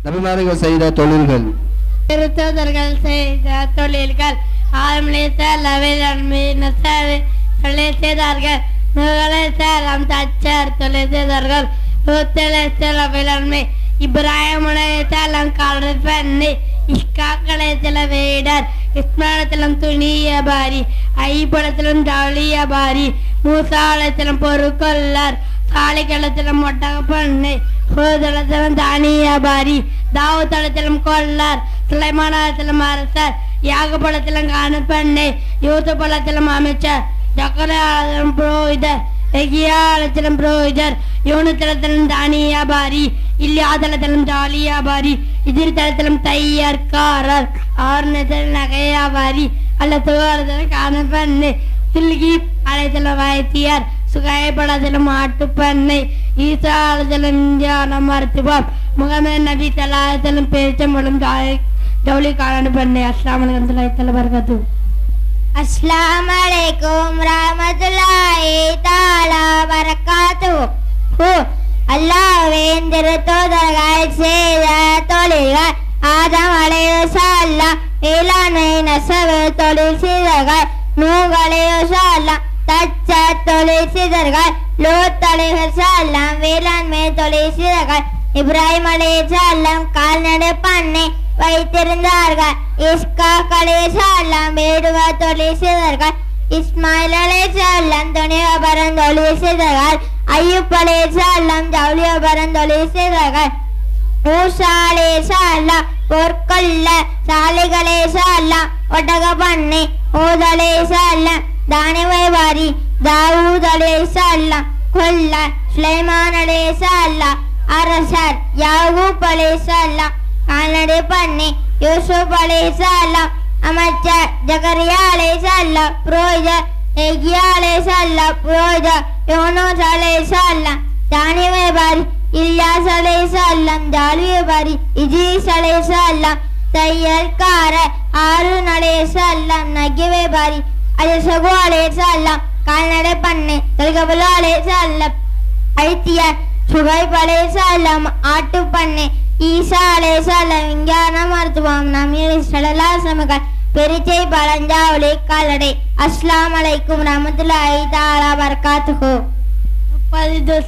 நபிமார்கள் செய்த தொழில்கள். திருத்தூதர்கள் செய்த தொழில்கள். ஆதம் அலைஹிஸ்ஸலாம் வேளாண்மை தொழில் செய்தார்கள். நூஹ் அலைஹிஸ்ஸலாம் தச்சர் தொழில் செய்தார்கள். லூத் அலைஹிஸ்ஸலாம் வேளாண்மை. இப்ராஹிம் அலைஹிஸ்ஸலாம் கால்நடை பண்ணை. இஸ்ஹாக் அலைஹிஸ்ஸலாம் வேடர். இஸ்மாயில் துணி வியாபாரி. ஐயூப் அலைஹிஸ்ஸலாம் ஜவுளி வியாபாரி. மூசா அலைஹிஸ்ஸலாம் பொருட்கொள்ளர். சாலிஹ் அலைஹிஸ்ஸலாம் ஒட்டக பண்ணை. ஹூத் அலைஹிஸ்ஸலாம் தானிய வியாபாரி. தாவூத் அலைஹிஸ்ஸலாம் கொள்ளர். சுலைமான் அலைஹிஸ்ஸலாம் அரசர். யாகூப் அலைஹிஸ்ஸலாம் காண பண்ணை. யூசுப் அலைஹிஸ்ஸலாம் அமைச்சர். ஜக்கரியா அலைஹிஸ்ஸலாம் புரோகிதர். எகியா அலைஹிஸ்ஸலாம் புரோகிதர். யூனுஸ் அலைஹிஸ்ஸலாம் தானிய வியாபாரி. இல்யாஸ் அலைஹிஸ்ஸலாம் ஜவுளி வியாபாரி. இத்ரீஸ் அலைஹிஸ்ஸலாம் தையற்காரர். ஆரூன் அலைஹிஸ்ஸலாம் நகை வியாபாரி. அல்லது அலைஹிஸ்ஸலாம் காண பண்ணை. துல்கீப் அலைஹிஸ்ஸலாம் வைத்தியர். சுகைப் அலைஹிஸ்ஸலாம் மாட்டு பண்ணை. ஈசா அலைஹிஸ்ஸலாம் விஞ்ஞான மருத்துவம். முகமது நபி ஸல்லல்லாஹு அலைஹி வஸல்லம் பேச்சம்பழம் ஜவுளி காண பண்ணை. அஸ்ஸலாமு அலைக்கும் வரஹ்மத்துல்லாஹி வபரகாத்துஹு. அஸ்ஸலாமு அலைக்கும் ரஹ்மத்துல்லாஹி தஆலா வபரகாத்துஹு. அல்லாஹ்வின் திருத்தூதர்கள் செய்த தொழில்கள். ஆதம் அலைஹிஸ்ஸலாம் வேளாண்மை நெசவு தொழில் செய்தார்கள். நூஹ் அலைஹிஸ்ஸலாம் தச்ச தொழில் செய்தார்கள். லூத் அலைஹிஸ்ஸலாம் வேளாண்மை தொழில் செய்தார்கள். இப்ராஹிம் அலைஹிஸ்ஸலாம் கால்நடை பண்ணை வைத்திருந்தார்கள். இஸ்ஹாக் அலைஹிஸ்ஸலாம் வேடுவ தொழில் செய்தார்கள். இஸ்மாயில் அலைஹிஸ்ஸலாம் துணி வியாபாரம் தொழில் செய்தார்கள். ஐயூப் அலைஹிஸ்ஸலாம் ஜவுளி வியாபாரம் தொழில் செய்தார்கள். மூசா அலைஹிஸ்ஸலாம் பொற்கொள்ள. சாலிஹ் அலைஹிஸ்ஸலாம் ஒட்டக பண்ணை. ஹூத் அலைஹிஸ்ஸலாம் தானிய வியாபாரி. தாவூத் அலைஹிஸ்ஸலாம் கொள்ளர். சுலைமான் அலைஹிஸ்ஸலாம் அரசர். யாகூப் அலைஹிஸ்ஸலாம் கால்நடை பண்ணை. யூசுப் அலைஹிஸ்ஸலாம் அமைச்சர். ஜக்கரியா அலைஹிஸ்ஸலாம் புரோகிதர். எகியா அலைஹிஸ்ஸலாம் புரோகிதர். யூனுஸ் அலைஹிஸ்ஸலாம் தானிய வியாபாரி. இல்யாஸ் அலைஹிஸ்ஸலாம் ஜவுளி வியாபாரி. இத்ரீஸ் அலைஹிஸ்ஸலாம் தையற்காரர். ஆரூன் அலைஹிஸ்ஸலாம் நகை வியாபாரி. அலிசகு அலைஹிஸ்ஸலாம் கால்நடை பண்ணை. துல்கீப் அலைஹிஸ்ஸலாம் வைத்தியர். சுகைப் அலைஹிஸ்ஸலாம் ஆட்டு பண்ணை. ஈசா அலைஹிஸ்ஸலாம் விஞ்ஞான மருத்துவம். நபி ஸல்லல்லாஹு அலைஹி வஸல்லம் பெரிச்சை பழஞ்சாவளி கால்நடை. அஸ்ஸலாமு அலைக்கும் வரஹ்மத்துல்லாஹி தஆலா வபரகாத்துஹு.